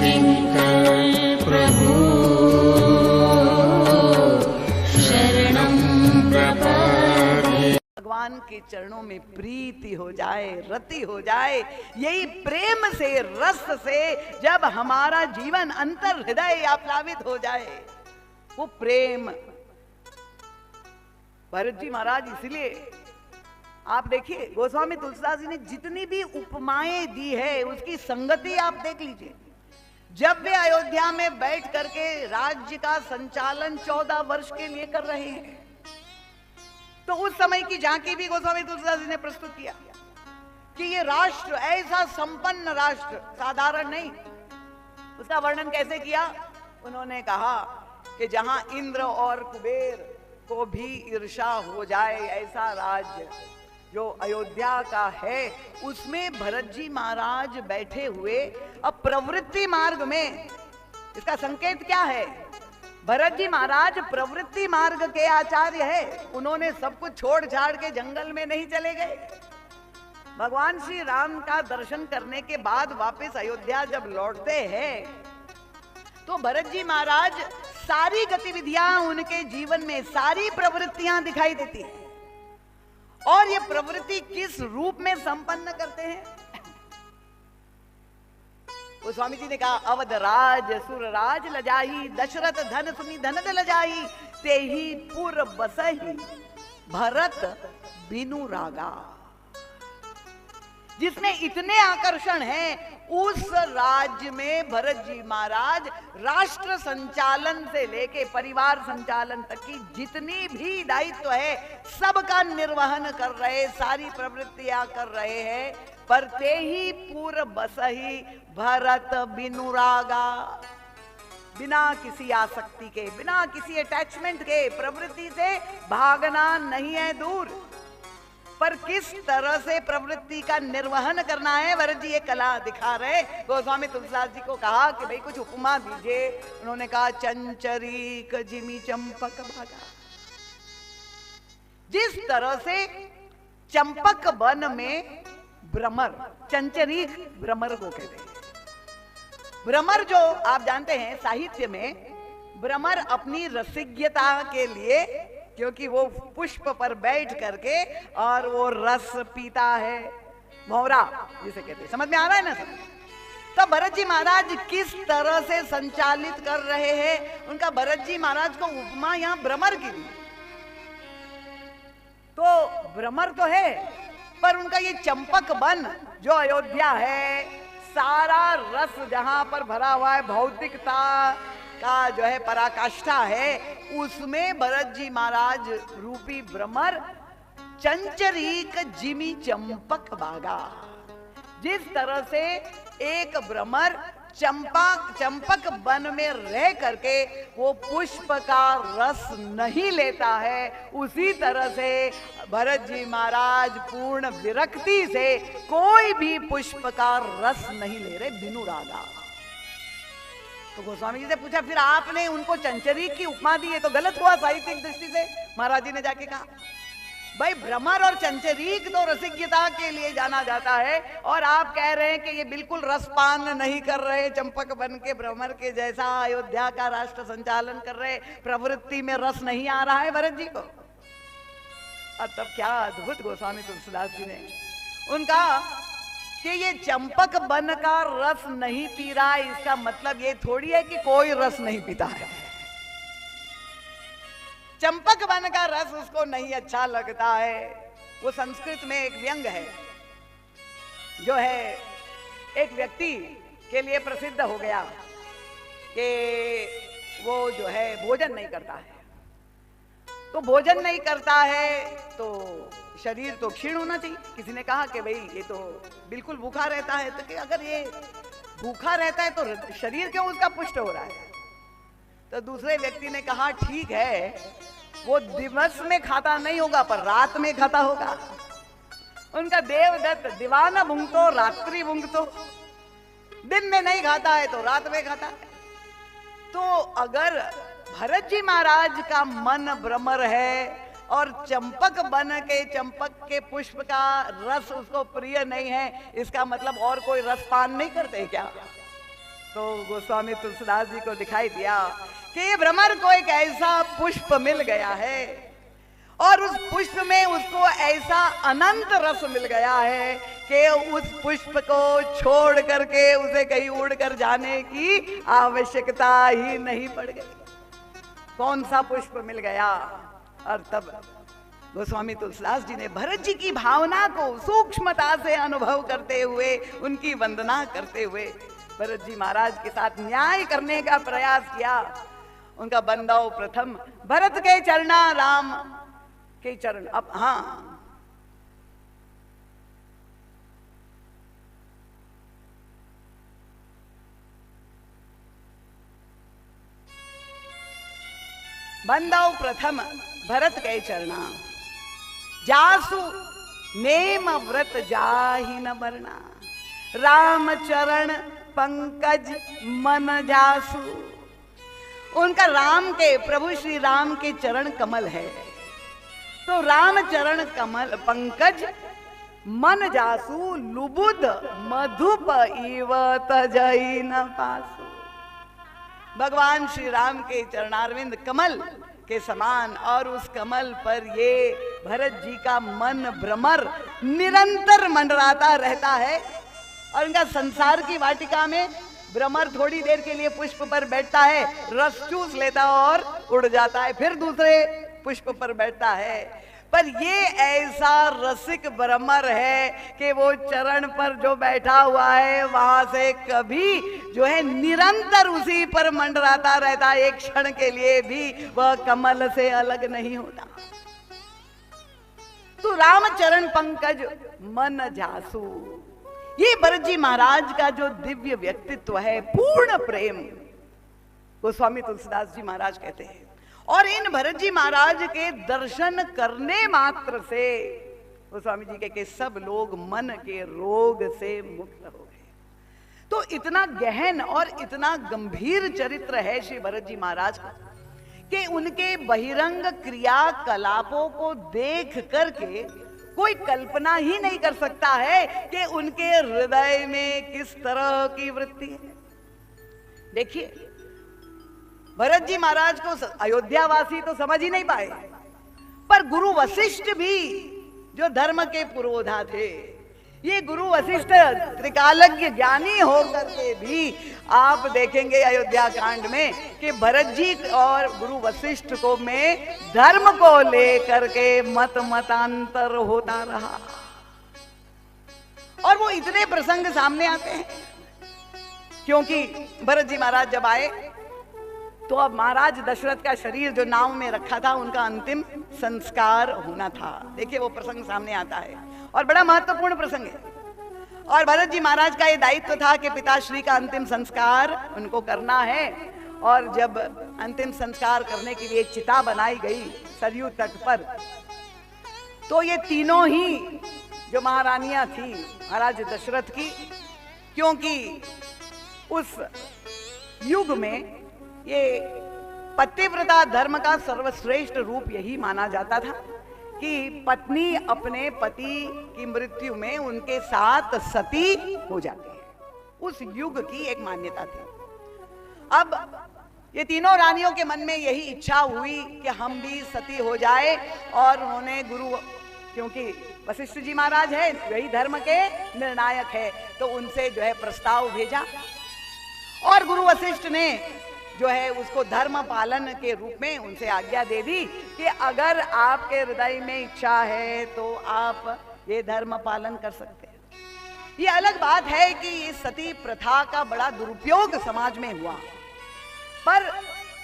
किंकर प्रभु शरणं प्रपद्ये। भगवान के चरणों में प्रीति हो जाए, रति हो जाए, यही प्रेम से, रस से जब हमारा जीवन अंतर हृदय आप्लावित हो जाए, वो प्रेम। भरत जी महाराज, इसलिए आप देखिए गोस्वामी तुलसीदास जी ने जितनी भी उपमाएं दी है उसकी संगति आप देख लीजिए। जब वे अयोध्या में बैठ करके राज्य का संचालन 14 वर्ष के लिए कर रहे हैं, तो उस समय की झांकी भी गोस्वामी तुलसीदास जी ने प्रस्तुत किया कि ये राष्ट्र ऐसा संपन्न राष्ट्र, साधारण नहीं। उसका वर्णन कैसे किया? उन्होंने कहा कि जहां इंद्र और कुबेर को भी ईर्षा हो जाए ऐसा राज्य जो अयोध्या का है, उसमें भरत जी महाराज बैठे हुए। अब प्रवृत्ति मार्ग में इसका संकेत क्या है? भरत जी महाराज प्रवृत्ति मार्ग के आचार्य है। उन्होंने सब कुछ छोड़ छाड़ के जंगल में नहीं चले गए। भगवान श्री राम का दर्शन करने के बाद वापस अयोध्या जब लौटते हैं तो भरत जी महाराज सारी गतिविधियां उनके जीवन में, सारी प्रवृत्तियां दिखाई देती हैं। और ये प्रवृत्ति किस रूप में संपन्न करते हैं? वो स्वामी जी ने कहा, अवध राज सुर राज लजाही, दशरथ धन सुनी धनद लजाही, ते ही पुर बसही भरत बिनु रागा। जिसमें इतने आकर्षण हैं, उस राज्य में भरत जी महाराज राष्ट्र संचालन से लेके परिवार संचालन तक की जितनी भी दायित्व है सबका निर्वहन कर रहे, सारी प्रवृत्तियां कर रहे हैं। पर ते ही पूर बसही भरत बिनु रागा, बिना किसी आसक्ति के, बिना किसी अटैचमेंट के, प्रवृत्ति से भागना नहीं है दूर, पर किस तरह से प्रवृत्ति का निर्वहन करना है भरत जी ये कला दिखा रहे। गोस्वामी तुलसीदास जी को कहा कि भाई कुछ उपमा दीजिए। उन्होंने कहा, चंचरीक जिमी चंपक भागा। जिस तरह से चंपक वन में भ्रमर, चंचरीक भ्रमर को कहते हैं। भ्रमर जो आप जानते हैं साहित्य में, भ्रमर अपनी रसिज्ञता के लिए, क्योंकि वो पुष्प पर बैठ करके और वो रस पीता है, भौरा जिसे कहते हैं। समझ में आ रहा है ना सब? तो भरत जी महाराज किस तरह से संचालित कर रहे हैं, उनका भरत जी महाराज को उपमा यहां भ्रमर की दी। तो भ्रमर तो है, पर उनका ये चंपक वन जो अयोध्या है, सारा रस जहां पर भरा हुआ है, भौतिकता का जो है पराकाष्ठा है, उसमें भरत जी महाराज रूपी भ्रमर चंचरीक जिमी चंपक बागा। जिस तरह से एक भ्रमर चंपक वन में रह करके वो पुष्प का रस नहीं लेता है, उसी तरह से भरत जी महाराज पूर्ण विरक्ति से कोई भी पुष्प का रस नहीं ले रहे, बिनु रागा। तो गोस्वामी जी से पूछा, फिर आपने उनको चंचरीक की उपमा दी, ये तो गलत हुआ साहित्यिक दृष्टि से। महाराज जी ने जाके कहा, भाई भ्रमर और चंचरीक तो रसिज्ञता के लिए जाना जाता है, और आप कह रहे हैं कि ये बिल्कुल रसपान नहीं कर रहे, चंपक बन के भ्रमर के जैसा अयोध्या का राष्ट्र संचालन कर रहे, प्रवृत्ति में रस नहीं आ रहा है भरत जी को। और तब क्या अद्भुत गोस्वामी तुलसीदास जी ने उनका कि ये चंपक वन का रस नहीं पी रहा, इसका मतलब ये थोड़ी है कि कोई रस नहीं पीता है। चंपक वन का रस उसको नहीं अच्छा लगता है। वो संस्कृत में एक व्यंग है जो है एक व्यक्ति के लिए प्रसिद्ध हो गया कि वो जो है भोजन नहीं करता है। तो भोजन नहीं करता है तो शरीर तो क्षीण होना चाहिए। किसी ने कहा कि भाई ये तो बिल्कुल भूखा रहता है, तो कि अगर ये भूखा रहता है तो शरीर क्यों उसका पुष्ट हो रहा है? तो दूसरे व्यक्ति ने कहा, ठीक है वो दिवस में खाता नहीं होगा पर रात में खाता होगा। उनका देवदत्त दीवाना भुंगतो रात्रि भुंगतो, दिन में नहीं खाता है तो रात में खाता है। तो अगर भरत जी महाराज का मन भ्रमर है और चंपक बन के चंपक के पुष्प का रस उसको प्रिय नहीं है, इसका मतलब और कोई रसपान नहीं करते क्या? तो गोस्वामी तुलसीदास जी को दिखाई दिया कि ये भ्रमर को एक ऐसा पुष्प मिल गया है और उस पुष्प में उसको ऐसा अनंत रस मिल गया है कि उस पुष्प को छोड़ करके उसे कहीं उड़ कर जाने की आवश्यकता ही नहीं पड़ गई। कौन सा पुष्प मिल गया? और तब गोस्वामी तुलसीदास जी ने भरत जी की भावना को सूक्ष्मता से अनुभव करते हुए, उनकी वंदना करते हुए भरत जी महाराज के साथ न्याय करने का प्रयास किया। उनका बंदाओ प्रथम भरत के चरणा राम के चरण। अब हाँ, बंदाओ प्रथम भरत के चरणा, जासु नेम व्रत जाहि न बरना, राम चरण पंकज मन जासु। उनका राम के, प्रभु श्री राम के चरण कमल है, तो राम चरण कमल पंकज मन जासु, लुबुद मधुप इव तजई न पासु। भगवान श्री राम के चरणारविंद कमल के समान, और उस कमल पर ये भरत जी का मन भ्रमर निरंतर मंडराता रहता है। और इनका संसार की वाटिका में भ्रमर थोड़ी देर के लिए पुष्प पर बैठता है, रस चूस लेता और उड़ जाता है, फिर दूसरे पुष्प पर बैठता है। पर ये ऐसा रसिक भ्रमर है कि वो चरण पर जो बैठा हुआ है वहां से कभी जो है निरंतर उसी पर मंडराता रहता है, एक क्षण के लिए भी वह कमल से अलग नहीं होता। तो रामचरण पंकज मन जासु, ये भरत जी महाराज का जो दिव्य व्यक्तित्व है, पूर्ण प्रेम, गोस्वामी तुलसीदास जी महाराज कहते हैं। और इन भरत जी महाराज के दर्शन करने मात्र से गोस्वामी जी के सब लोग मन के रोग से मुक्त हो गए। तो इतना गहन और इतना गंभीर चरित्र है श्री भरत जी महाराज का कि उनके बहिरंग क्रियाकलापों को देख करके कोई कल्पना ही नहीं कर सकता है कि उनके हृदय में किस तरह की वृत्ति है। देखिए, भरत जी महाराज को अयोध्यावासी तो समझ ही नहीं पाए, पर गुरु वशिष्ठ भी जो धर्म के पुरोधा थे, ये गुरु वशिष्ठ त्रिकालज्ञ ज्ञानी होकर के भी आप देखेंगे अयोध्या कांड में कि भरत जी और गुरु वशिष्ठ को में धर्म को लेकर के मतांतर होता रहा। और वो इतने प्रसंग सामने आते हैं क्योंकि भरत जी महाराज जब आए तो अब महाराज दशरथ का शरीर जो नाव में रखा था उनका अंतिम संस्कार होना था। देखिए, वो प्रसंग सामने आता है और बड़ा महत्वपूर्ण प्रसंग है। और भरत जी महाराज का ये दायित्व था कि पिताश्री का अंतिम संस्कार उनको करना है। और जब अंतिम संस्कार करने के लिए चिता बनाई गई सरयू तट पर, तो ये तीनों ही जो महारानियां थी महाराज दशरथ की, क्योंकि उस युग में ये पतिव्रता धर्म का सर्वश्रेष्ठ रूप यही माना जाता था कि पत्नी अपने पति की मृत्यु में उनके साथ सती हो जाती है। उस युग की एक मान्यता थी। अब ये तीनों रानियों के मन में यही इच्छा हुई कि हम भी सती हो जाए, और उन्होंने गुरु, क्योंकि वशिष्ठ जी महाराज है, वही धर्म के निर्णायक है, तो उनसे जो है प्रस्ताव भेजा। और गुरु वशिष्ठ ने जो है उसको धर्म पालन के रूप में उनसे आज्ञा दे दी कि अगर आपके हृदय में इच्छा है तो आप ये धर्म पालन कर सकते हैं। ये अलग बात है कि ये सती प्रथा का बड़ा दुरुपयोग समाज में हुआ, पर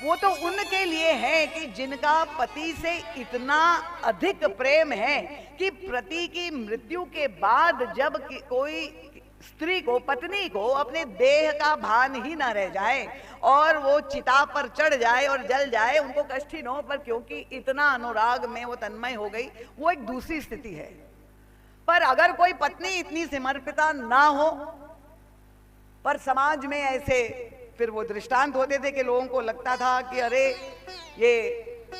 वो तो उनके लिए है कि जिनका पति से इतना अधिक प्रेम है कि पति की मृत्यु के बाद जब कोई स्त्री को, पत्नी को अपने देह का भान ही ना रह जाए और वो चिता पर चढ़ जाए और जल जाए, उनको कष्ट ही न हो, पर क्योंकि इतना अनुराग में वो तन्मय हो गई, वो एक दूसरी स्थिति है। पर अगर कोई पत्नी इतनी समर्पिता ना हो, पर समाज में ऐसे फिर वो दृष्टांत होते थे कि लोगों को लगता था कि अरे ये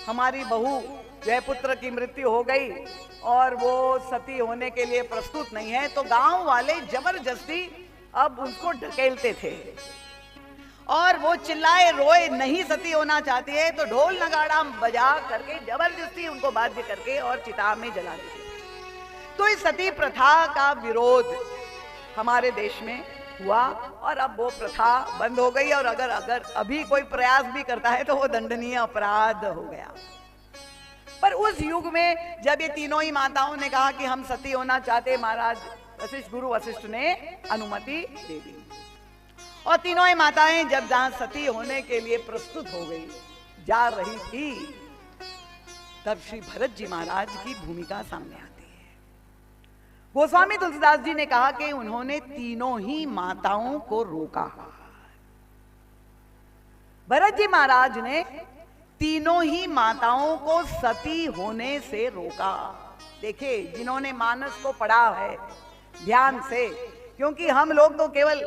हमारी बहू जो है पुत्र की मृत्यु हो गई और वो सती होने के लिए प्रस्तुत नहीं है, तो गांव वाले जबरदस्ती अब उसको ढकेलते थे और वो चिल्लाए रोए नहीं सती होना चाहती है तो ढोल नगाड़ा बजा करके जबरदस्ती उनको बाध्य करके और चिता में जला देते। तो इस सती प्रथा का विरोध हमारे देश में हुआ और अब वो प्रथा बंद हो गई और अगर अभी कोई प्रयास भी करता है तो वो दंडनीय अपराध हो गया। पर उस युग में जब ये तीनों ही माताओं ने कहा कि हम सती होना चाहते, महाराज वशिष्ठ गुरु वशिष्ठ ने अनुमति दे दी और तीनों ही माताएं जब जहां सती होने के लिए प्रस्तुत हो गई जा रही थी तब श्री भरत जी महाराज की भूमिका सामने आती है। गोस्वामी तुलसीदास जी ने कहा कि उन्होंने तीनों ही माताओं को रोका। भरत जी महाराज ने तीनों ही माताओं को सती होने से रोका। देखिए, जिन्होंने मानस को पढ़ा है ध्यान से, क्योंकि हम लोग तो केवल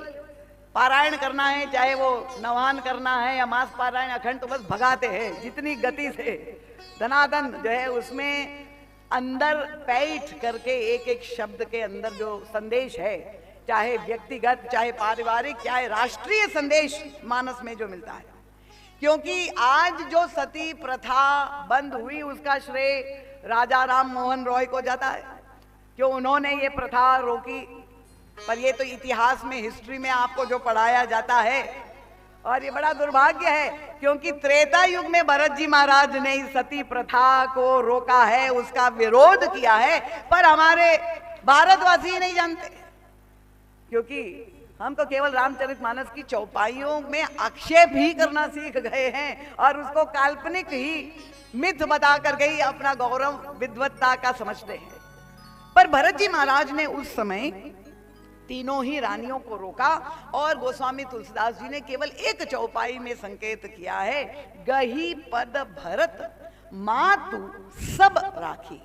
पारायण करना है, चाहे वो नवान करना है या मास पारायण अखंड, तो बस भगाते हैं जितनी गति से धनाधन जो है उसमें अंदर बैठ करके एक एक शब्द के अंदर जो संदेश है, चाहे व्यक्तिगत चाहे पारिवारिक चाहे राष्ट्रीय संदेश मानस में जो मिलता है। क्योंकि आज जो सती प्रथा बंद हुई उसका श्रेय राजा राम मोहन रॉय को जाता है, क्यों उन्होंने ये प्रथा रोकी। पर ये तो इतिहास में हिस्ट्री में आपको जो पढ़ाया जाता है और ये बड़ा दुर्भाग्य है क्योंकि त्रेता युग में भरत जी महाराज ने इस सती प्रथा को रोका है, उसका विरोध किया है, पर हमारे भारतवासी नहीं जानते क्योंकि हम तो केवल रामचरितमानस की चौपाइयों में आक्षेप ही करना सीख गए हैं और उसको काल्पनिक ही मिथ बता करके ही अपना गौरव विद्वत्ता का समझते हैं। पर भरत जी महाराज ने उस समय तीनों ही रानियों को रोका और गोस्वामी तुलसीदास जी ने केवल एक चौपाई में संकेत किया है, गही पद भरत मातु सब राखी,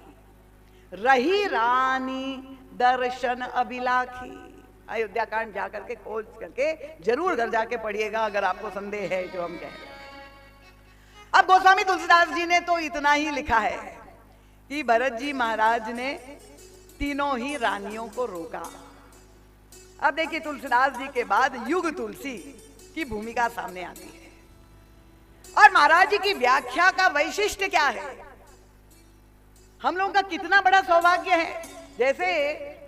रही रानी दर्शन अभिलाखी। अयोध्या कांड जाकर के खोज करके जरूर घर जाके पढ़िएगा अगर आपको संदेह है जो हम कह रहे हैं। अब गोस्वामी तुलसीदास जी ने तो इतना ही लिखा है कि भरत जी महाराज ने तीनों ही रानियों को रोका। अब देखिए, तुलसीदास जी के बाद युग तुलसी की भूमिका सामने आती है और महाराज जी की व्याख्या का वैशिष्ट्य क्या है। हम लोगों का कितना बड़ा सौभाग्य है। जैसे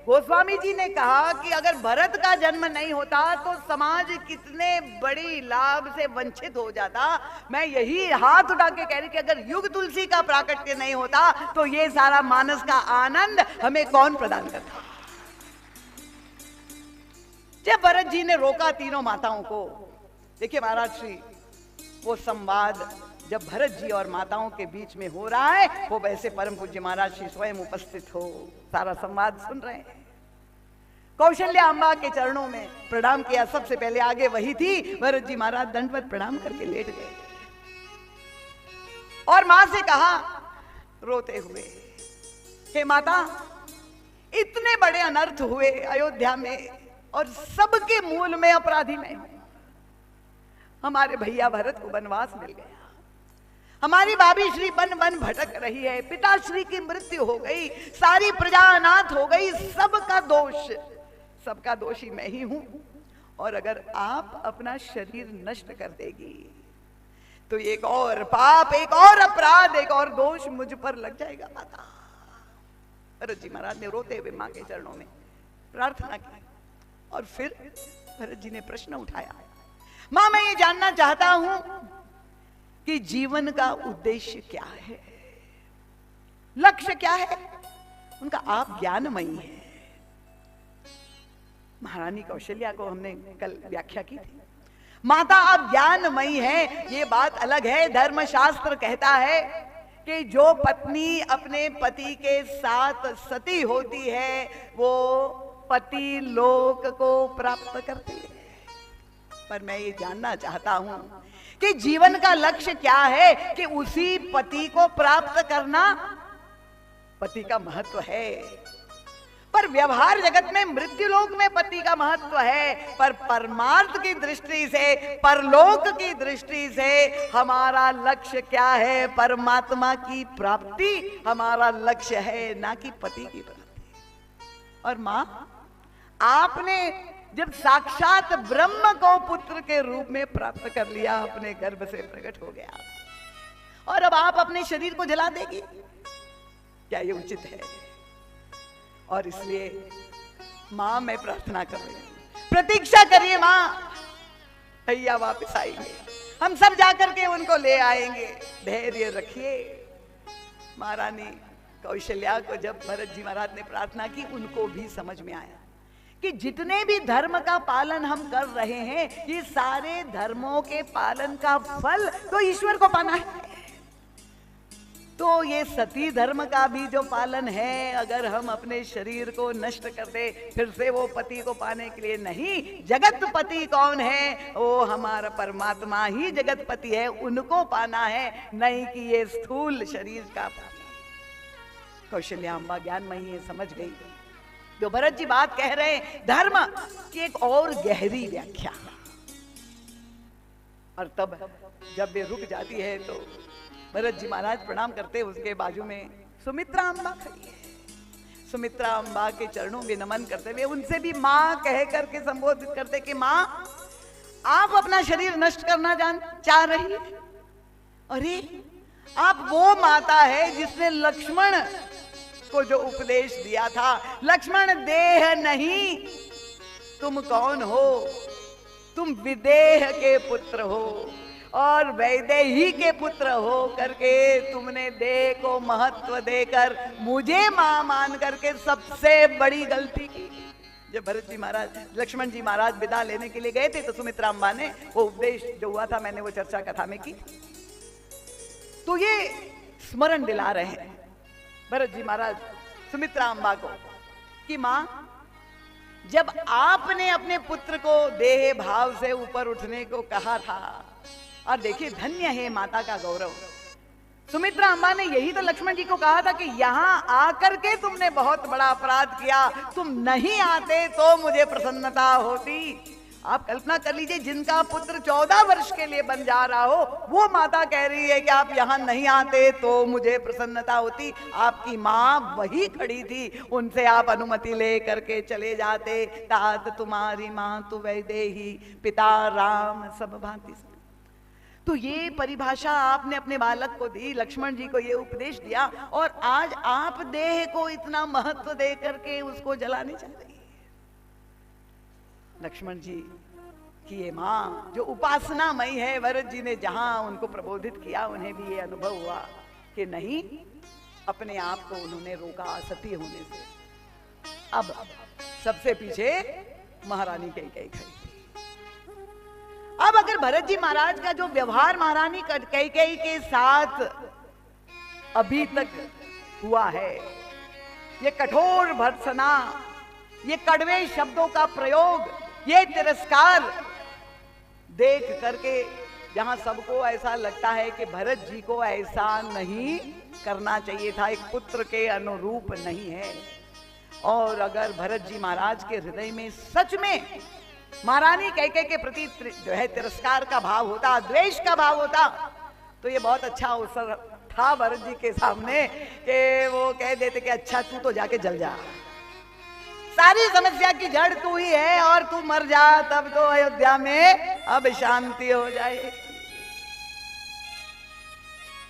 गोस्वामी जी ने कहा कि अगर भरत का जन्म नहीं होता तो समाज कितने बड़ी लाभ से वंचित हो जाता। मैं यही हाथ उठा के कह रही कि अगर युग तुलसी का प्राकट्य नहीं होता तो ये सारा मानस का आनंद हमें कौन प्रदान करता। जब भरत जी ने रोका तीनों माताओं को, देखिए महाराज श्री वो संवाद जब भरत जी और माताओं के बीच में हो रहा है वो वैसे परम पूज्य महाराज श्री स्वयं उपस्थित हो सारा संवाद सुन रहे हैं। कौशल्या अम्बा के चरणों में प्रणाम किया, सबसे पहले आगे वही थी। भरत जी महाराज दंडवत प्रणाम करके लेट गए और मां से कहा रोते हुए, हे माता, इतने बड़े अनर्थ हुए अयोध्या में और सबके मूल में अपराधी मैं हूं। हमारे भैया भरत को वनवास मिल गया, हमारी भाभी श्री वन वन भटक रही है, पिताश्री की मृत्यु हो गई, सारी प्रजा अनाथ हो गई, सबका दोषी मैं ही हूं। और अगर आप अपना शरीर नष्ट कर देगी तो एक और पाप, एक और अपराध, एक और दोष मुझ पर लग जाएगा माता। भरत जी महाराज ने रोते हुए मां के चरणों में प्रार्थना की और फिर भरत जी ने प्रश्न उठाया, मां मैं ये जानना चाहता हूं कि जीवन का उद्देश्य क्या है, लक्ष्य क्या है। उनका आप ज्ञानमयी है। महारानी कौशल्या को हमने कल व्याख्या की थी, माता आप ज्ञानमयी है, ये बात अलग है। धर्मशास्त्र कहता है कि जो पत्नी अपने पति के साथ सती होती है वो पति लोक को प्राप्त करती है। पर मैं ये जानना चाहता हूं कि जीवन का लक्ष्य क्या है, कि उसी पति को प्राप्त करना पति का महत्व है। पर व्यवहार जगत में मृत्यु लोक में पति का महत्व है, पर परमार्थ की दृष्टि से, परलोक की दृष्टि से हमारा लक्ष्य क्या है, परमात्मा की प्राप्ति हमारा लक्ष्य है, ना कि पति की प्राप्ति। और मां, आपने जब साक्षात ब्रह्म को पुत्र के रूप में प्राप्त कर लिया, अपने गर्भ से प्रकट हो गया, और अब आप अपने शरीर को जला देगी, क्या ये उचित है? और इसलिए मां, मैं प्रार्थना कर रही हूं, प्रतीक्षा करिए मां, भैया वापस आएंगे, हम सब जाकर के उनको ले आएंगे, धैर्य रखिए। महारानी कौशल्या को जब भरत जी महाराज ने प्रार्थना की, उनको भी समझ में आया कि जितने भी धर्म का पालन हम कर रहे हैं, ये सारे धर्मों के पालन का फल तो ईश्वर को पाना है। तो ये सती धर्म का भी जो पालन है, अगर हम अपने शरीर को नष्ट कर दे, फिर से वो पति को पाने के लिए नहीं, जगत पति कौन है? वो हमारा परमात्मा ही जगत पति है, उनको पाना है, नहीं कि ये स्थूल शरीर का पाना। कौशल्या अम्बा ज्ञानमयी है, समझ गई जो भरत जी बात कह रहे हैं, धर्म की एक और गहरी व्याख्या। और तब जब वे रुक जाती है तो भरत जी महाराज प्रणाम करते, उसके बाजू में सुमित्रा अम्बा खड़ी है। सुमित्रा अम्बा के चरणों में नमन करते हुए उनसे भी मां कह करके संबोधित करते कि मां, आप अपना शरीर नष्ट करना चाह रही है? अरे आप वो माता है जिसने लक्ष्मण को जो उपदेश दिया था, लक्ष्मण देह नहीं, तुम कौन हो? तुम विदेह के पुत्र हो और वैदेही के पुत्र हो करके तुमने देह को महत्व देकर मुझे मां मान करके सबसे बड़ी गलती की। जब भरत जी महाराज, लक्ष्मण जी महाराज विदा लेने के लिए गए थे, तो सुमित्रा अम्बा ने वो उपदेश जो हुआ था, मैंने वो चर्चा कथा में की, तो ये स्मरण दिला रहे हैं भरत जी महाराज सुमित्रा अम्बा को कि मां, जब आपने अपने पुत्र को देह भाव से ऊपर उठने को कहा था, और देखिए धन्य है माता का गौरव, सुमित्रा अम्बा ने यही तो लक्ष्मण जी को कहा था कि यहां आकर के तुमने बहुत बड़ा अपराध किया, तुम नहीं आते तो मुझे प्रसन्नता होती। आप कल्पना कर लीजिए, जिनका पुत्र 14 वर्ष के लिए बन जा रहा हो, वो माता कह रही है कि आप यहां नहीं आते तो मुझे प्रसन्नता होती। आपकी मां वही खड़ी थी, उनसे आप अनुमति ले करके चले जाते। तात तुम्हारी मां तु वैदेही, पिता राम सब भांति। तो ये परिभाषा आपने अपने बालक को दी, लक्ष्मण जी को ये उपदेश दिया, और आज आप देह को इतना महत्व दे करके उसको जलाने चाह रही है। लक्ष्मण जी की ये मां जो उपासनामयी है, भरत जी ने जहां उनको प्रबोधित किया, उन्हें भी ये अनुभव हुआ कि नहीं, अपने आप को उन्होंने रोका सती होने से। अब सबसे पीछे महारानी कैकेयी खड़ी। अब अगर भरत जी महाराज का जो व्यवहार महारानी कैकेयी के साथ अभी तक हुआ है, ये कठोर भर्त्सना, ये कड़वे शब्दों का प्रयोग, ये तिरस्कार देख करके जहां सबको ऐसा लगता है कि भरत जी को ऐसा नहीं करना चाहिए था, एक पुत्र के अनुरूप नहीं है। और अगर भरत जी महाराज के हृदय में सच में महारानी कैकेयी के प्रति जो है तिरस्कार का भाव होता, द्वेष का भाव होता, तो ये बहुत अच्छा अवसर था भरत जी के सामने कि वो कह देते कि अच्छा तू तो जाके जल जा, सारी समस्या की जड़ तू ही है, और तू मर जा तब तो अयोध्या में अब शांति हो जाए।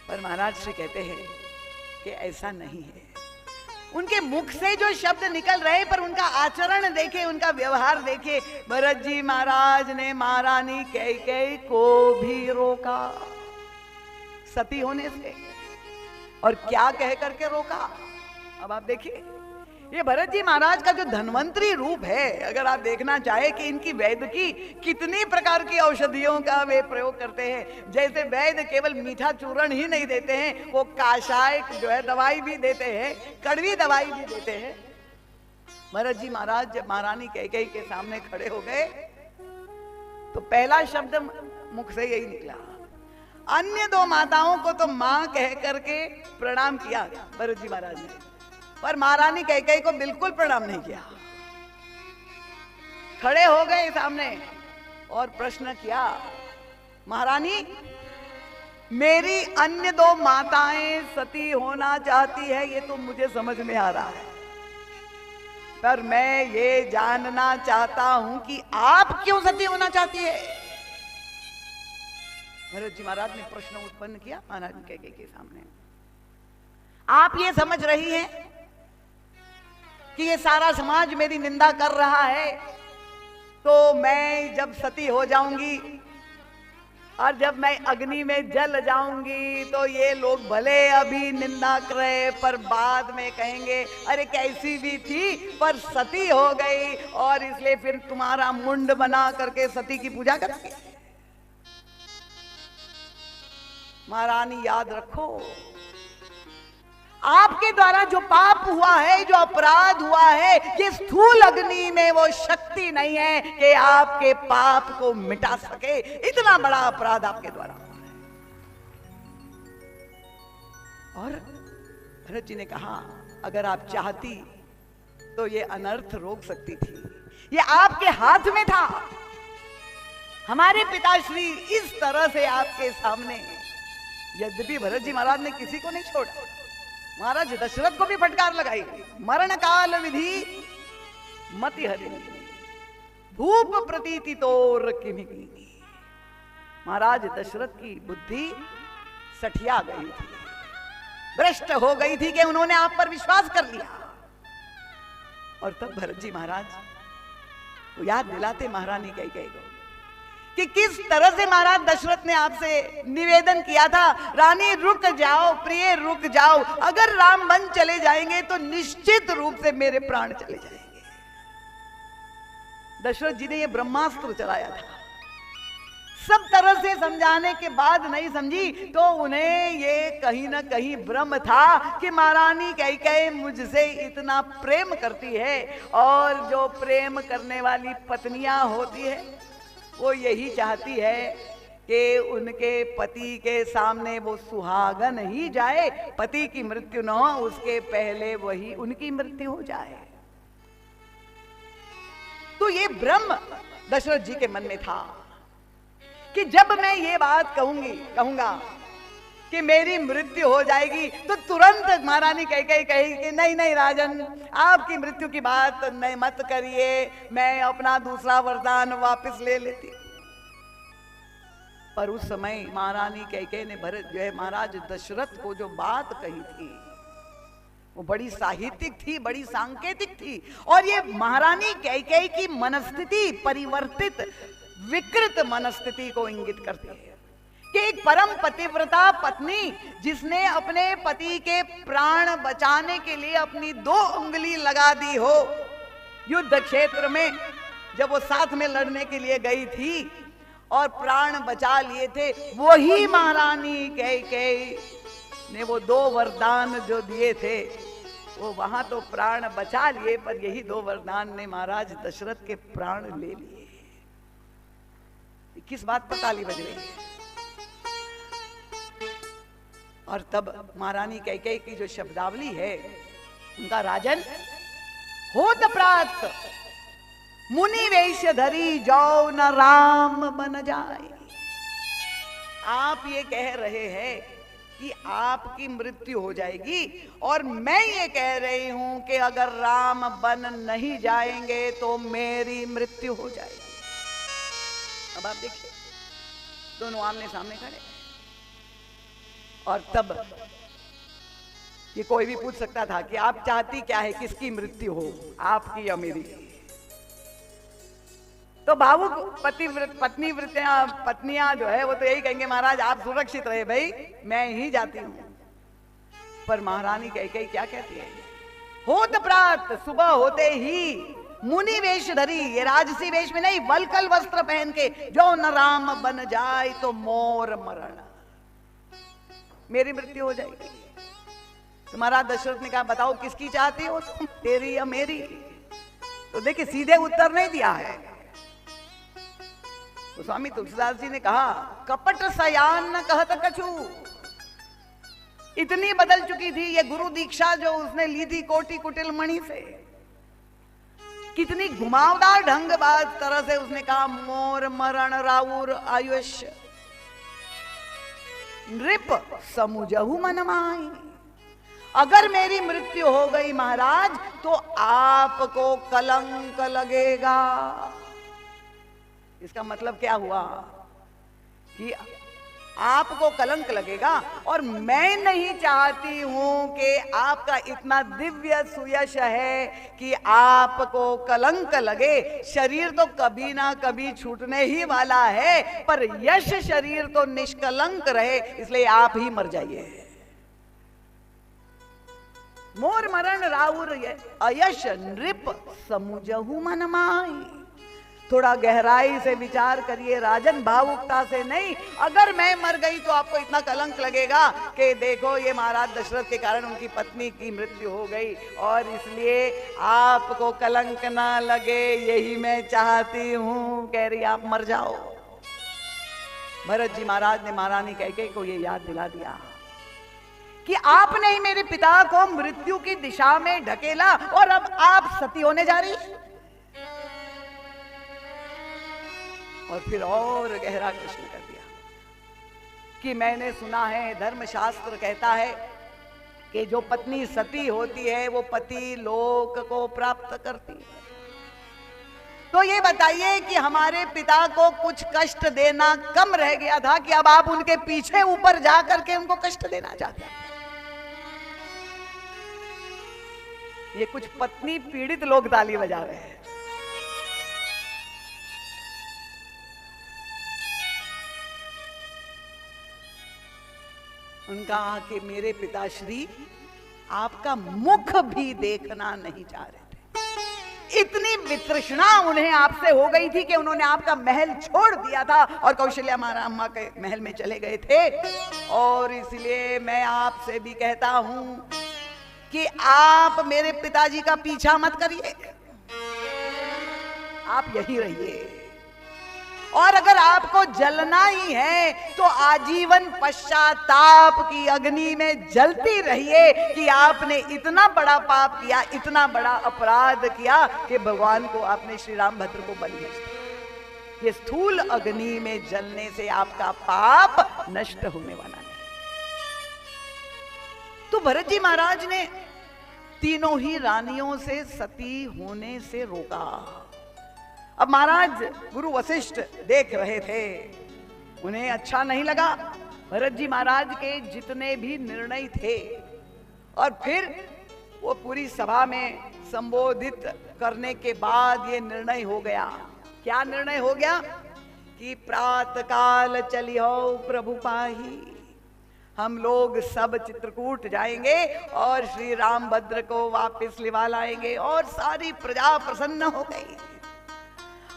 पर महाराज श्री कहते हैं कि ऐसा नहीं है। उनके मुख से जो शब्द निकल रहे, पर उनका आचरण देखे, उनका व्यवहार देखे। भरत जी महाराज ने महारानी कैकेयी को भी रोका सती होने से, और क्या कह करके रोका, अब आप देखिए। ये भरत जी महाराज का जो धन्वंतरी रूप है, अगर आप देखना चाहे कि इनकी वैद्य की कितनी प्रकार की औषधियों का वे प्रयोग करते हैं। जैसे वैद्य केवल मीठा चूर्ण ही नहीं देते हैं, वो काशाय जो है दवाई भी देते हैं, कड़वी दवाई भी देते हैं। भरत जी महाराज जब महारानी कैकेयी के सामने खड़े हो गए, तो पहला शब्द मुख से यही निकला। अन्य दो माताओं को तो मां कह करके प्रणाम किया भरत जी महाराज ने, पर महारानी कैकेयी को बिल्कुल प्रणाम नहीं किया। खड़े हो गए सामने और प्रश्न किया, महारानी मेरी अन्य दो माताएं सती होना चाहती है, ये तो मुझे समझ में आ रहा है, पर मैं ये जानना चाहता हूं कि आप क्यों सती होना चाहती है। भरत जी महाराज ने प्रश्न उत्पन्न किया महाराज कैकेयी के सामने। आप ये समझ रही हैं कि ये सारा समाज मेरी निंदा कर रहा है, तो मैं जब सती हो जाऊंगी और जब मैं अग्नि में जल जाऊंगी तो ये लोग भले अभी निंदा करे पर बाद में कहेंगे अरे कैसी भी थी पर सती हो गई, और इसलिए फिर तुम्हारा मुंड बना करके सती की पूजा करेंगे। महारानी याद रखो, आपके द्वारा जो पाप हुआ है, जो अपराध हुआ है, ये स्थूल अग्नि में वो शक्ति नहीं है कि आपके पाप को मिटा सके। इतना बड़ा अपराध आपके द्वारा हुआ है। और भरत जी ने कहा अगर आप चाहती तो ये अनर्थ रोक सकती थी, ये आपके हाथ में था। हमारे पिताश्री इस तरह से आपके सामने, यद्यपि भरत जी महाराज ने किसी को नहीं छोड़ा, महाराज दशरथ को भी फटकार लगाई, मरण काल विधि मति हरि धूप प्रतीति तोर किमि कीनी। महाराज दशरथ की बुद्धि सठिया गई थी, भ्रष्ट हो गई थी कि उन्होंने आप पर विश्वास कर लिया। और तब भरत जी महाराज वो याद दिलाते महारानी कैकेयी को कि किस तरह से महाराज दशरथ ने आपसे निवेदन किया था, रानी रुक जाओ, प्रिय रुक जाओ, अगर राम वन चले जाएंगे तो निश्चित रूप से मेरे प्राण चले जाएंगे। दशरथ जी ने यह ब्रह्मास्त्र चलाया था, सब तरह से समझाने के बाद नहीं समझी, तो उन्हें ये कहीं ना कहीं भ्रम था कि महारानी कैकेयी मुझसे इतना प्रेम करती है, और जो प्रेम करने वाली पत्नियां होती है वो यही चाहती है कि उनके पति के सामने वो सुहागन ही जाए, पति की मृत्यु न हो उसके पहले वही उनकी मृत्यु हो जाए। तो ये भ्रम दशरथ जी के मन में था कि जब मैं ये बात कहूंगा कि मेरी मृत्यु हो जाएगी, तो तुरंत महारानी कैकेयी कहेगी कि नहीं नहीं राजन, आपकी मृत्यु की बात नहीं मत करिए, मैं अपना दूसरा वरदान वापस ले लेती। पर उस समय महारानी कैकेयी ने भरत जो है महाराज दशरथ को जो बात कही थी वो बड़ी साहित्यिक थी, बड़ी सांकेतिक थी, और ये महारानी कैकेयी की मनस्थिति परिवर्तित विकृत मनस्थिति को इंगित करती है कि एक परम पतिव्रता पत्नी जिसने अपने पति के प्राण बचाने के लिए अपनी 2 उंगली लगा दी हो युद्ध क्षेत्र में, जब वो साथ में लड़ने के लिए गई थी और प्राण बचा लिए थे, वही महारानी कैकेयी ने वो 2 वरदान जो दिए थे वो वहां तो प्राण बचा लिए, पर यही 2 वरदान ने महाराज दशरथ के प्राण ले लिए। किस बात पर ताली बज रही है? और तब महारानी कैकेयी की जो शब्दावली है उनका, राजन होत प्रात मुनि वेश धरी जाओ न राम बन जाए। आप ये कह रहे हैं कि आपकी मृत्यु हो जाएगी, और मैं ये कह रही हूं कि अगर राम बन नहीं जाएंगे तो मेरी मृत्यु हो जाएगी। अब आप देखिए दोनों आमने सामने खड़े, और तब ये कोई भी पूछ सकता था कि आप चाहती क्या है, किसकी मृत्यु हो, आपकी या मेरी? तो भावुक पत्नियां जो है वो तो यही कहेंगे महाराज आप सुरक्षित रहे भाई, मैं ही जाती हूं। पर महारानी कैकेयी क्या कहती है? होत प्रात, सुबह होते ही मुनि वेश धरी, ये राजसी वेश में नहीं, वलकल वस्त्र पहन के, जो न राम बन जाए तो मोर मरण, मेरी मृत्यु हो जाएगी। तुम्हारा दशरथ ने कहा बताओ किसकी चाहती हो तुम, तेरी या मेरी? तो देखिए सीधे उत्तर नहीं दिया है। तो स्वामी तुलसीदास जी ने कहा कपट सयान न कहत कछु, इतनी बदल चुकी थी ये गुरु दीक्षा जो उसने ली थी कोटि कुटिल मणि से, कितनी घुमावदार ढंग बात तरह से उसने कहा मोर मरण राउर आयुष्य नृप समुझहु मन माई। अगर मेरी मृत्यु हो गई महाराज तो आपको कलंक लगेगा। इसका मतलब क्या हुआ कि आपको कलंक लगेगा, और मैं नहीं चाहती हूं कि आपका इतना दिव्य सुयश है कि आपको कलंक लगे। शरीर तो कभी ना कभी छूटने ही वाला है, पर यश शरीर तो निष्कलंक रहे, इसलिए आप ही मर जाइए। मोर मरण राउर अयश नृप समुझहु मन माई। थोड़ा गहराई से विचार करिए राजन, भावुकता से नहीं। अगर मैं मर गई तो आपको इतना कलंक लगेगा कि देखो ये महाराज दशरथ के कारण उनकी पत्नी की मृत्यु हो गई, और इसलिए आपको कलंक ना लगे, यही मैं चाहती हूं। कह रही आप मर जाओ। भरत जी महाराज ने महारानी कैकेयी को ये याद दिला दिया कि आपने ही मेरे पिता को मृत्यु की दिशा में ढकेला, और अब आप सती होने जा रही। और फिर और गहरा प्रश्न कर दिया कि मैंने सुना है, धर्मशास्त्र कहता है कि जो पत्नी सती होती है वो पति लोक को प्राप्त करती है। तो ये बताइए कि हमारे पिता को कुछ कष्ट देना कम रह गया था कि अब आप उनके पीछे ऊपर जा करके उनको कष्ट देना चाहते हैं। ये कुछ पत्नी पीड़ित लोग ताली बजा रहे हैं। उनका कि मेरे पिताश्री आपका मुख भी देखना नहीं चाह रहे थे। इतनी वितृष्णा उन्हें आपसे हो गई थी कि उन्होंने आपका महल छोड़ दिया था और कौशल्या अम्मा के महल में चले गए थे। और इसलिए मैं आपसे भी कहता हूं कि आप मेरे पिताजी का पीछा मत करिए, आप यही रहिए। और अगर आपको जलना ही है तो आजीवन पश्चाताप की अग्नि में जलती रहिए कि आपने इतना बड़ा पाप किया, इतना बड़ा अपराध किया कि भगवान को आपने श्री रामभद्र को बलि भेज दिया। ये स्थूल अग्नि में जलने से आपका पाप नष्ट होने वाला नहीं। तो भरत जी महाराज ने तीनों ही रानियों से सती होने से रोका। अब महाराज गुरु वशिष्ठ देख रहे थे, उन्हें अच्छा नहीं लगा भरत जी महाराज के जितने भी निर्णय थे। और फिर वो पूरी सभा में संबोधित करने के बाद ये निर्णय हो गया। क्या निर्णय हो गया कि प्रातः काल चलियो प्रभु पाही, हम लोग सब चित्रकूट जाएंगे और श्री रामभद्र को वापस लिवा लाएंगे। और सारी प्रजा प्रसन्न हो गई।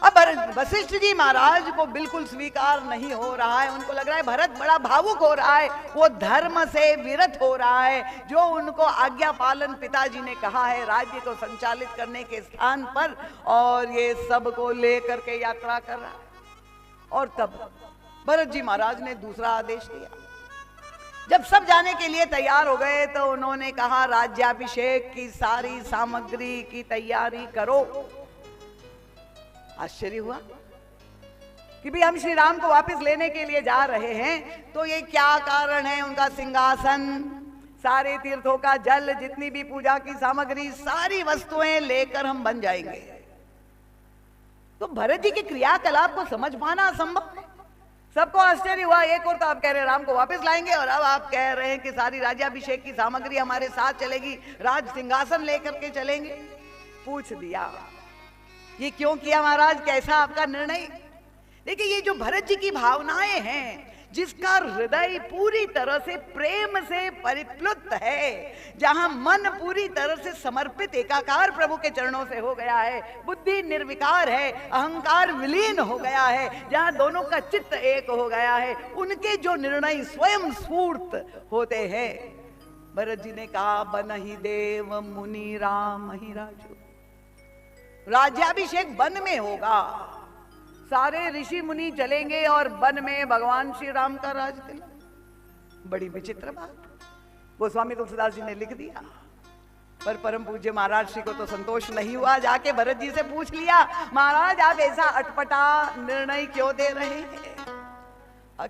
अब वशिष्ठ जी महाराज को बिल्कुल स्वीकार नहीं हो रहा है। उनको लग रहा है भरत बड़ा भावुक हो रहा है, वो धर्म से विरत हो रहा है। जो उनको आज्ञा पालन पिताजी ने कहा है राज्य को संचालित करने के स्थान पर, और ये सब को लेकर के यात्रा कर रहा है। और तब भरत जी महाराज ने दूसरा आदेश दिया। जब सब जाने के लिए तैयार हो गए तो उन्होंने कहा राज्याभिषेक की सारी सामग्री की तैयारी करो। आश्चर्य हुआ कि भी हम श्री राम को वापस लेने के लिए जा रहे हैं, तो ये क्या कारण है? उनका सिंहासन, सारे तीर्थों का जल, जितनी भी पूजा की सामग्री, सारी वस्तुएं लेकर हम बन जाएंगे। तो भरत जी के क्रियाकलाप को समझ पाना असंभव है। सबको आश्चर्य हुआ। एक और तो आप कह रहे हैं राम को वापस लाएंगे, और अब आप कह रहे हैं कि सारी राज्याभिषेक की सामग्री हमारे साथ चलेगी, राज सिंहासन लेकर के चलेंगे। पूछ दिया ये क्यों किया महाराज, कैसा आपका निर्णय? देखिए ये जो भरत जी की भावनाएं हैं, जिसका हृदय पूरी तरह से प्रेम से परिप्लुत है, जहां मन पूरी तरह से समर्पित एकाकार प्रभु के चरणों से हो गया है, बुद्धि निर्विकार है, अहंकार विलीन हो गया है, जहां दोनों का चित्त एक हो गया है, उनके जो निर्णय स्वयं स्फूर्त होते हैं। भरत जी ने कहा बनहि देव मुनि राम ही राजू, राज्याभिषेक वन में होगा, सारे ऋषि मुनि चलेंगे और वन में भगवान श्री राम का राज तिलक। बड़ी विचित्र बात गोस्वामी तुलसीदास जी ने लिख दिया। पर परम पूज्य महाराज श्री को तो संतोष नहीं हुआ। जाके भरत जी से पूछ लिया महाराज आप ऐसा अटपटा निर्णय क्यों दे रहे हैं?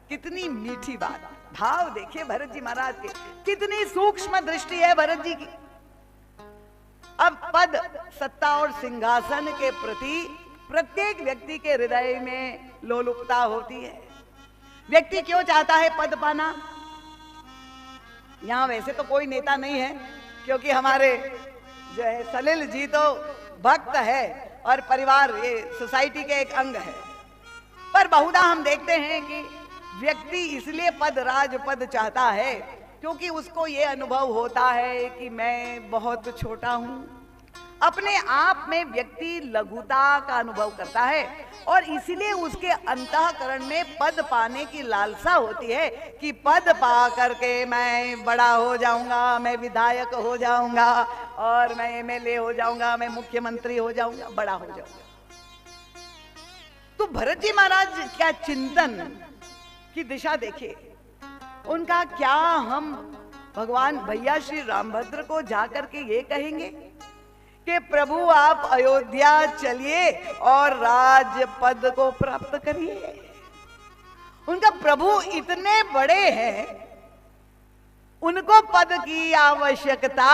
कितनी मीठी बात। भाव देखिए भरत जी महाराज के, कितनी सूक्ष्म दृष्टि है भरत जी की। अब पद, सत्ता और सिंहासन के प्रति प्रत्येक व्यक्ति के हृदय में लोलुपता होती है। व्यक्ति क्यों चाहता है पद पाना? यहां वैसे तो कोई नेता नहीं है, क्योंकि हमारे जो है सलिल जी तो भक्त है और परिवार ये सोसाइटी के एक अंग है। पर बहुधा हम देखते हैं कि व्यक्ति इसलिए पद, राजपद चाहता है क्योंकि उसको ये अनुभव होता है कि मैं बहुत छोटा हूं। अपने आप में व्यक्ति लघुता का अनुभव करता है और इसीलिए उसके अंतःकरण में पद पाने की लालसा होती है कि पद पा करके मैं बड़ा हो जाऊंगा, मैं विधायक हो जाऊंगा और मैं एमएलए हो जाऊंगा, मैं मुख्यमंत्री हो जाऊंगा, बड़ा हो जाऊंगा। तो भरत जी महाराज क्या चिंतन की दिशा देखिए उनका। क्या हम भगवान भैया श्री रामभद्र को जाकर के ये कहेंगे कि प्रभु आप अयोध्या चलिए और राजपद को प्राप्त करिए? उनका प्रभु इतने बड़े हैं, उनको पद की आवश्यकता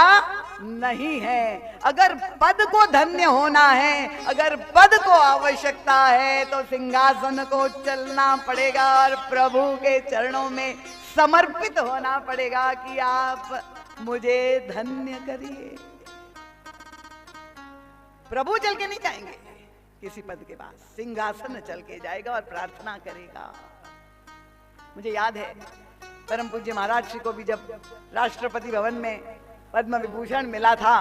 नहीं है। अगर पद को धन्य होना है, अगर पद को आवश्यकता है तो सिंहासन को चलना पड़ेगा और प्रभु के चरणों में समर्पित होना पड़ेगा कि आप मुझे धन्य करिए। प्रभु चल के नहीं जाएंगे किसी पद के पास, सिंहासन चल के जाएगा और प्रार्थना करेगा। मुझे याद है परम पूज्य महाराज श्री को भी जब राष्ट्रपति भवन में पद्म विभूषण मिला था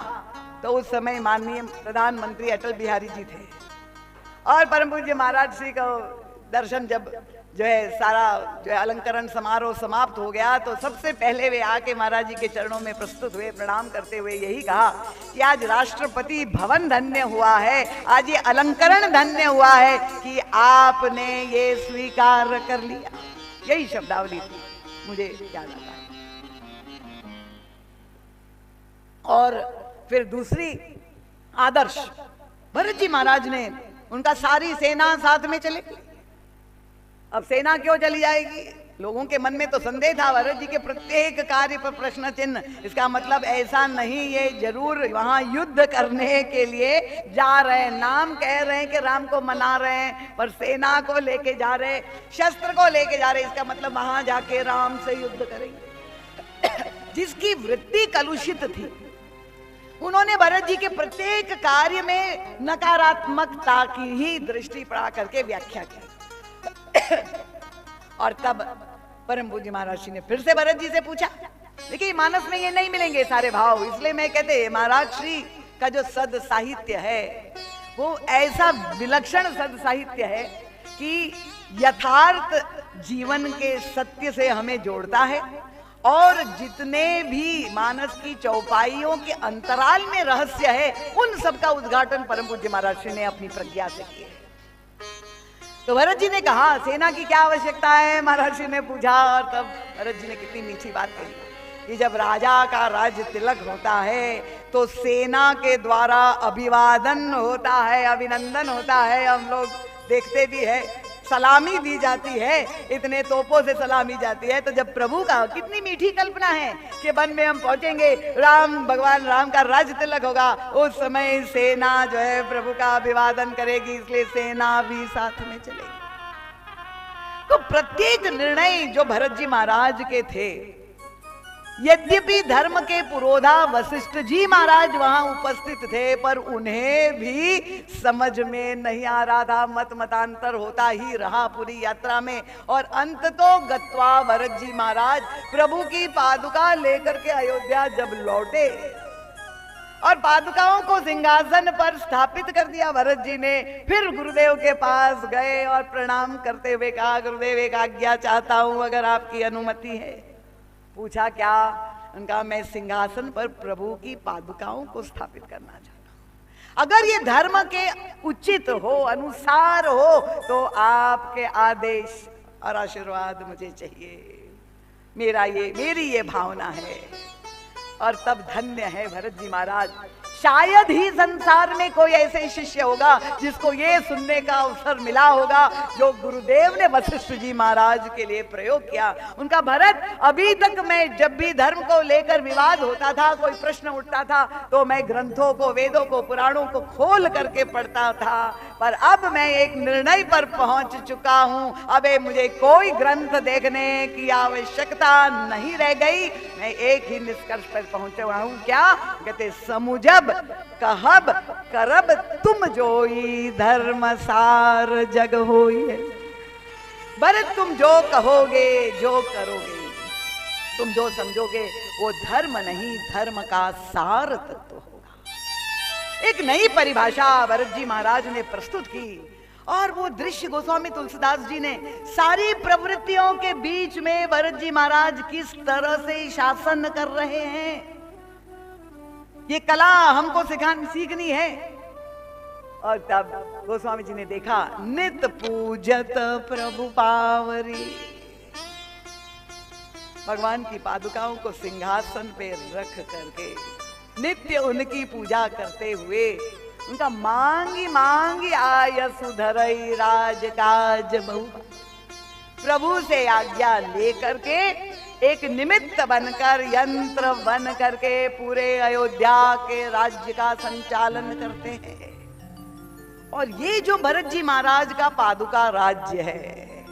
तो उस समय माननीय प्रधानमंत्री अटल बिहारी जी थे और परम पूज्य महाराज श्री का दर्शन जब जो है सारा जो है अलंकरण समारोह समाप्त हो गया तो सबसे पहले वे आके महाराज जी के चरणों में प्रस्तुत हुए, प्रणाम करते हुए यही कहा कि आज राष्ट्रपति भवन धन्य हुआ है, आज ये अलंकरण धन्य हुआ है कि आपने ये स्वीकार कर लिया। यही शब्दावली थी, मुझे याद आता है। और फिर दूसरी आदर्श, भरत जी महाराज ने उनका सारी सेना साथ में चले। अब सेना क्यों चली जाएगी? लोगों के मन में तो संदेह था भरत जी के प्रत्येक कार्य पर प्रश्न चिन्ह। इसका मतलब ऐसा नहीं ये जरूर वहां युद्ध करने के लिए जा रहे हैं, नाम कह रहे हैं कि राम को मना रहे हैं पर सेना को लेके जा रहे, शस्त्र को लेके जा रहे, इसका मतलब वहां जाके राम से युद्ध करेंगे। जिसकी वृत्ति कलुषित थी उन्होंने भरत जी के प्रत्येक कार्य में नकारात्मकता की ही दृष्टि पड़ा करके व्याख्या की। और तब परम पूज्य महाराज जी ने फिर से भरत जी से पूछा। देखिए मानस में ये नहीं मिलेंगे सारे भाव, इसलिए मैं कहते महाराज श्री का जो सद साहित्य है वो ऐसा विलक्षण सद साहित्य है कि यथार्थ जीवन के सत्य से हमें जोड़ता है और जितने भी मानस की चौपाइयों के अंतराल में रहस्य है उन सब का उद्घाटन परम पूज्य महाराज श्री ने अपनी प्रज्ञा से किया। तो भरत जी ने कहा सेना की क्या आवश्यकता है? महाराज जी ने पूछा और तब भरत जी ने कितनी मीठी बात कही कि जब राजा का राज तिलक होता है तो सेना के द्वारा अभिवादन होता है, अभिनंदन होता है। हम लोग देखते भी है, सलामी दी जाती है, इतने तोपों से सलामी जाती है। तो जब प्रभु का, कितनी मीठी कल्पना है कि वन में हम पहुंचेंगे, राम भगवान राम का राज तिलक होगा, उस समय सेना जो है प्रभु का अभिवादन करेगी, इसलिए सेना भी साथ में चलेगी। तो प्रत्येक निर्णय जो भरत जी महाराज के थे, यद्यपि धर्म के पुरोधा वशिष्ठ जी महाराज वहां उपस्थित थे पर उन्हें भी समझ में नहीं आ रहा था, मत मतांतर होता ही रहा पूरी यात्रा में। और अंत तो गत्वा भरत जी महाराज प्रभु की पादुका लेकर के अयोध्या जब लौटे और पादुकाओं को सिंहासन पर स्थापित कर दिया भरत जी ने, फिर गुरुदेव के पास गए और प्रणाम करते हुए कहा गुरुदेव एक आज्ञा चाहता हूं अगर आपकी अनुमति है। पूछा क्या? उनका मैं सिंहासन पर प्रभु की पादुकाओं को स्थापित करना चाहता हूं, अगर ये धर्म के उचित हो, अनुसार हो तो आपके आदेश और आशीर्वाद मुझे चाहिए। मेरी ये भावना है। और तब धन्य है भरत जी महाराज शायद ही संसार में कोई ऐसे शिष्य होगा जिसको ये सुनने का अवसर मिला होगा जो गुरुदेव ने वशिष्ठ जी महाराज के लिए प्रयोग किया। उनका भरत, अभी तक मैं जब भी धर्म को लेकर विवाद होता था, कोई प्रश्न उठता था, तो मैं ग्रंथों को, वेदों को, पुराणों को खोल करके पढ़ता था, पर अब मैं एक निर्णय पर पहुंच चुका हूं। अब मुझे कोई ग्रंथ देखने की आवश्यकता नहीं रह गई। मैं एक ही निष्कर्ष पर पहुंचा हुआ हूं, क्या कहते, समुझब कहब करब तुम जोई धर्म सार जग होई है। भरत, तुम जो कहोगे, जो करोगे, तुम जो समझोगे वो धर्म नहीं, धर्म का सार तत्व होगा। एक नई परिभाषा भरत जी महाराज ने प्रस्तुत की, और वो दृश्य गोस्वामी तुलसीदास जी ने सारी प्रवृत्तियों के बीच में भरत जी महाराज किस तरह से शासन कर रहे हैं, ये कला हमको सीखनी है। और तब गोस्वामी जी ने देखा, नित पूजत प्रभु पावरी, भगवान की पादुकाओं को सिंहासन पे रख करके नित्य उनकी पूजा करते हुए, उनका मांगी मांगी आय सुधरई राजकाज बहु, प्रभु से आज्ञा लेकर के एक निमित्त बनकर, यंत्र बन करके पूरे अयोध्या के राज्य का संचालन करते हैं। और ये जो भरत जी महाराज का पादुका राज्य है,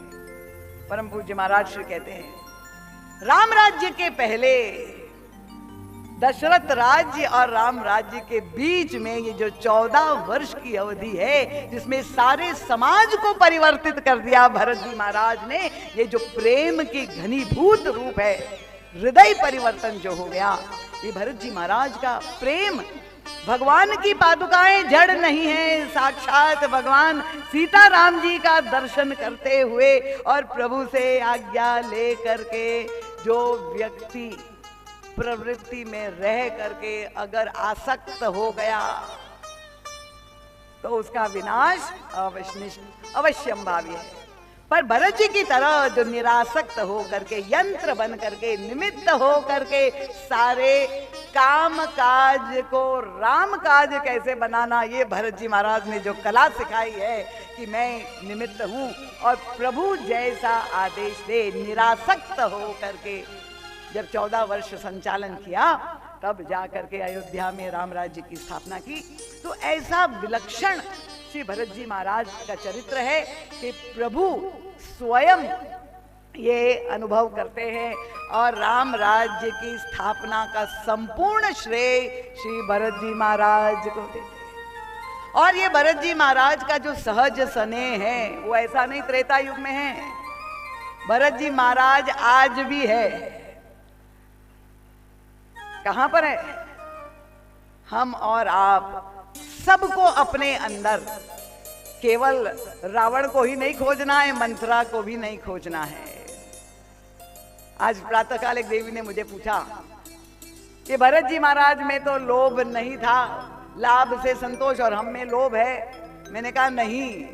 परम पूज्य महाराज श्री कहते हैं, राम राज्य के पहले दशरथ राज्य और राम राज्य के बीच में ये जो 14 वर्ष की अवधि है, जिसमें सारे समाज को परिवर्तित कर दिया भरत जी महाराज ने, ये जो प्रेम की घनीभूत रूप है, हृदय परिवर्तन जो हो गया, ये भरत जी महाराज का प्रेम। भगवान की पादुकाएं जड़ नहीं है, साक्षात भगवान सीताराम जी का दर्शन करते हुए और प्रभु से आज्ञा ले करके जो व्यक्ति प्रवृत्ति में रह करके अगर आसक्त हो गया तो उसका विनाश अवश्यंभावी है। पर भरत जी की तरह जो निरासक्त हो करके, यंत्र बन करके, निमित्त हो करके सारे काम काज को राम काज कैसे बनाना, ये भरत जी महाराज ने जो कला सिखाई है कि मैं निमित्त हूं और प्रभु जैसा आदेश दे, निरासक्त हो करके जब 14 वर्ष संचालन किया, तब जाकर के अयोध्या में राम राज्य की स्थापना की। तो ऐसा विलक्षण श्री भरत जी महाराज का चरित्र है कि प्रभु स्वयं ये अनुभव करते हैं और राम राज्य की स्थापना का संपूर्ण श्रेय श्री भरत जी महाराज को देते हैं। और ये भरत जी महाराज का जो सहज स्नेह है वो ऐसा नहीं त्रेता युग में है, भरत जी महाराज आज भी है। कहां पर है? हम और आप सबको अपने अंदर, केवल रावण को ही नहीं खोजना है, मंथरा को भी नहीं खोजना है। आज प्रातःकाल एक देवी ने मुझे पूछा कि भरत जी महाराज में तो लोभ नहीं था, लाभ से संतोष, और हम में लोभ है। मैंने कहा नहीं,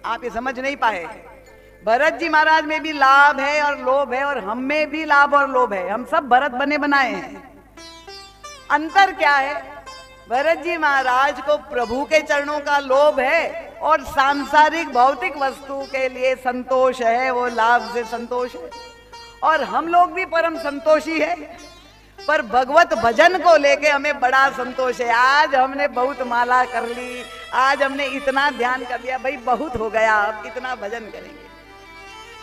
आप ये समझ नहीं पाए। भरत जी महाराज में भी लाभ है और लोभ है, और हम में भी लाभ और लोभ है। हम सब भरत बने बनाए हैं। अंतर क्या है? भरत जी महाराज को प्रभु के चरणों का लोभ है और सांसारिक भौतिक वस्तु के लिए संतोष है, वो लाभ से संतोष है। और हम लोग भी परम संतोषी है, पर भगवत भजन को लेके हमें बड़ा संतोष है। आज हमने बहुत माला कर ली, आज हमने इतना ध्यान कर लिया, भाई बहुत हो गया, अब कितना भजन करेंगे।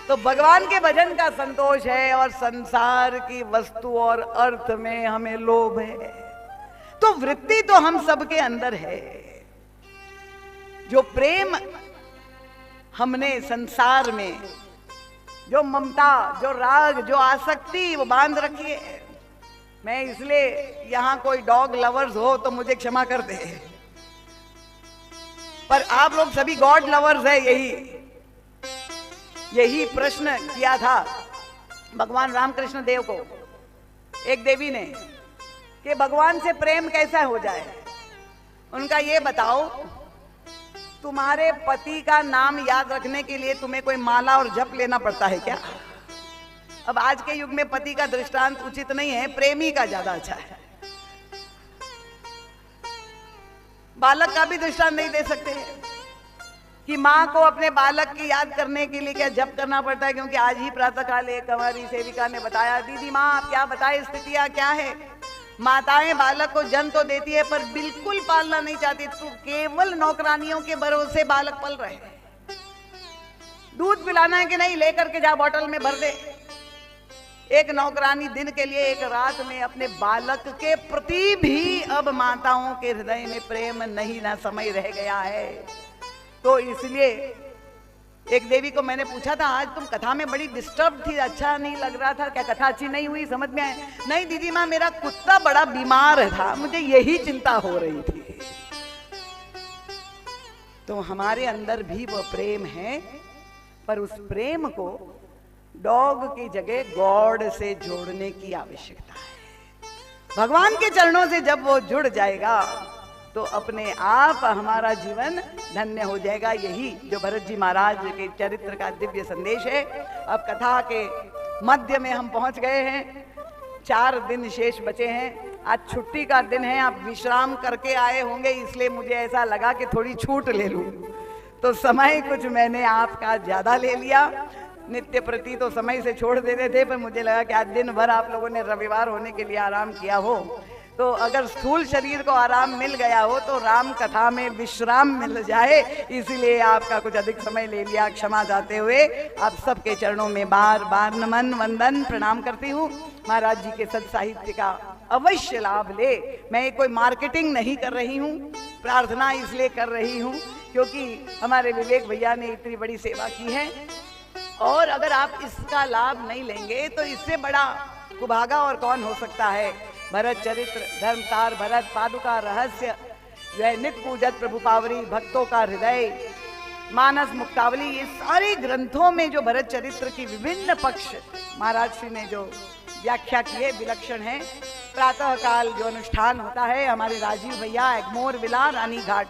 तो भगवान के भजन का संतोष है और संसार की वस्तु और अर्थ में हमें लोभ है। तो वृत्ति तो हम सबके अंदर है। जो प्रेम हमने संसार में, जो ममता, जो राग, जो आसक्ति वो बांध रखी है। मैं इसलिए यहां कोई डॉग लवर्स हो तो मुझे क्षमा कर दे, पर आप लोग सभी गॉड लवर्स है। यही प्रश्न किया था भगवान रामकृष्ण देव को एक देवी ने कि भगवान से प्रेम कैसा हो जाए। उनका ये बताओ, तुम्हारे पति का नाम याद रखने के लिए तुम्हें कोई माला और जप लेना पड़ता है क्या? अब आज के युग में पति का दृष्टांत उचित नहीं है, प्रेमी का ज्यादा अच्छा है। बालक का भी दृष्टांत नहीं दे सकते कि माँ को अपने बालक की याद करने के लिए क्या जप करना पड़ता है। क्योंकि आज ही प्रातःकाल एक हमारी सेविका ने बताया, दीदी माँ आप क्या बताए, स्थितियां क्या है। माताएं बालक को जन्म तो देती है पर बिल्कुल पालना नहीं चाहती, तो केवल नौकरानियों के भरोसे बालक पल रहे हैं। दूध पिलाना है कि नहीं, लेकर के जा बोतल में भर दे। एक नौकरानी दिन के लिए एक रात में अपने बालक के प्रति भी अब माताओं के हृदय में प्रेम नहीं ना समय रह गया है। तो इसलिए एक देवी को मैंने पूछा था, आज तुम कथा में बड़ी डिस्टर्ब थी, अच्छा नहीं लग रहा था, क्या कथा अच्छी नहीं हुई, समझ में आए? नहीं दीदी माँ, मेरा कुत्ता बड़ा बीमार था, मुझे यही चिंता हो रही थी। तो हमारे अंदर भी वो प्रेम है, पर उस प्रेम को डॉग की जगह गॉड से जोड़ने की आवश्यकता है। भगवान के चरणों से जब वो जुड़ जाएगा तो अपने आप हमारा जीवन धन्य हो जाएगा। यही जो भरत जी महाराज के चरित्र का दिव्य संदेश है। अब कथा के मध्य में हम पहुंच गए हैं, 4 दिन शेष बचे हैं। आज छुट्टी का दिन है, आप विश्राम करके आए होंगे, इसलिए मुझे ऐसा लगा कि थोड़ी छूट ले लूं। तो समय कुछ मैंने आपका ज्यादा ले लिया। नित्य प्रति तो समय से छोड़ देते थे, पर मुझे लगा कि आज दिन भर आप लोगों ने रविवार होने के लिए आराम किया हो, तो अगर स्थूल शरीर को आराम मिल गया हो तो राम कथा में विश्राम मिल जाए, इसीलिए आपका कुछ अधिक समय ले लिया। क्षमा चाहते हुए आप सबके चरणों में बार बार नमन वंदन प्रणाम करती हूँ। महाराज जी के सद साहित्य का अवश्य लाभ ले। मैं कोई मार्केटिंग नहीं कर रही हूँ, प्रार्थना इसलिए कर रही हूँ क्योंकि हमारे विवेक भैया ने इतनी बड़ी सेवा की है, और अगर आप इसका लाभ नहीं लेंगे तो इससे बड़ा कुभागा और कौन हो सकता है। भरत चरित्र, धर्मसार, भरत पादुका, रहस्य, जो है नित्य पूजत प्रभु पावरी, भक्तों का हृदय, मानस मुक्तावली, ये सारे ग्रंथों में जो भरत चरित्र की विभिन्न पक्ष महाराज श्री ने जो व्याख्या की है विलक्षण है। प्रातः काल जो अनुष्ठान होता है, हमारे राजीव भैया एग्मोर विला रानी घाट,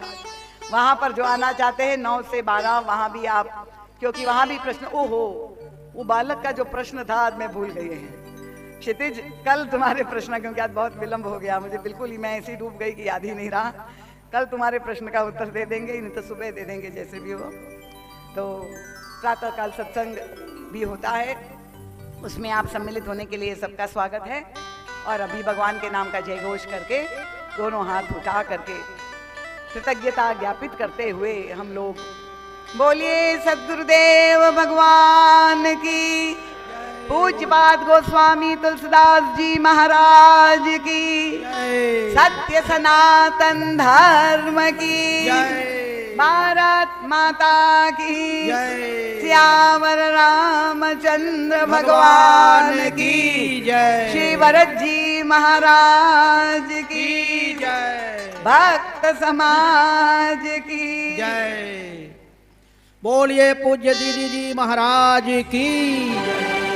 वहां पर जो आना चाहते हैं 9 से 12 वहां भी आप, क्योंकि वहां भी प्रश्न, ओहो वो बालक का जो प्रश्न था आज मैं भूल गई है। क्षितिज कल तुम्हारे प्रश्न, क्योंकि आज बहुत विलंब हो गया, मुझे बिल्कुल ही मैं ऐसी डूब गई कि याद ही नहीं रहा। कल तुम्हारे प्रश्न का उत्तर दे देंगे, नहीं तो सुबह दे देंगे जैसे भी हो। तो प्रातः काल सत्संग भी होता है, उसमें आप सम्मिलित होने के लिए सबका स्वागत है। और अभी भगवान के नाम का जय घोष करके दोनों हाथ उठा करके कृतज्ञता ज्ञापित करते हुए हम लोग बोलिए सद्गुरुदेव भगवान की, पूज्यपाद गोस्वामी तुलसीदास जी महाराज की, सत्य सनातन धर्म की, भारत माता की, श्यावर रामचंद्र भगवान की, श्री भरत जी महाराज की, भक्त समाज की जय। बोलिए पूज्य दीदी जी महाराज की।